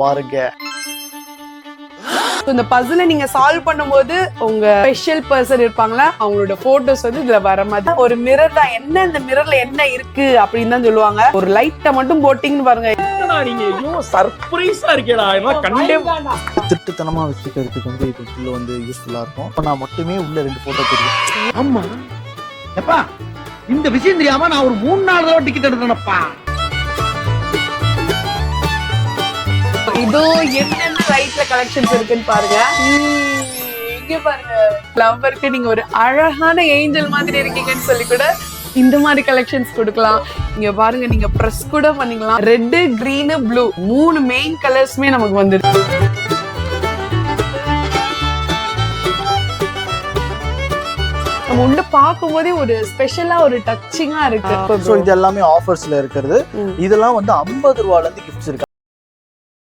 பாருங்க. இந்த பசில நீங்க சால்வ் பண்ணும்போது உங்க ஸ்பெஷல் பர்சன் இருப்பாங்களா, அவங்களோட போட்டோஸ் வந்து இதுல வர மாதிரி ஒரு மிரர் தான். என்ன இந்த மிரர்ல என்ன இருக்கு அப்படின்னு தான் சொல்லுவாங்க. ஒரு லைட்டை மட்டும் போட்டிங்கன்னு பாருங்க. நீங்க சர்ப்ரைஸா இருக்கேடா. திட்டுத்தனமா வச்சுக்கிறதுக்கு வந்து இதுக்குள்ள வந்து யூஸ்ஃபுல்லா இருக்கும். நான் மட்டுமே உள்ள 2 போட்டோ தெரியும். ஆமா எப்பா, இந்த விஷயம் தெரியாம நான் ஒரு 3-4 தடவை டிக்கெட் எடுத்தேனப்பா. இதோ என்னென்ன லைட்ல கலெக்ஷன்ஸ் இருக்குன்னு பாருங்க. இங்க பாருங்க, லவ்வருக்கு நீங்க ஒரு அழகான ஏஞ்சல் மாதிரி இருக்கீங்கன்னு சொல்லி கூட இந்த மாதிரி கலெக்ஷன்ஸ் கொடுக்கலாம். இங்க பாருங்க, நீங்க பிரஸ் கூட பண்ணிக்கலாம். ரெட், கிரீன், ப்ளூ 3 மெயின் கலர்ஸ்மே நமக்கு வந்துருக்கு. நம்ம உள்ள பார்க்கும் போதே ஒரு ஸ்பெஷலா ஒரு டச்சிங்கா இருக்கு. சோ இது எல்லாமே ஆஃபர்ஸ்ல இருக்கிறது. இதெல்லாம் வந்து 50 ரூபாயில இருந்து கிஃப்ட்ஸ் இருக்கு.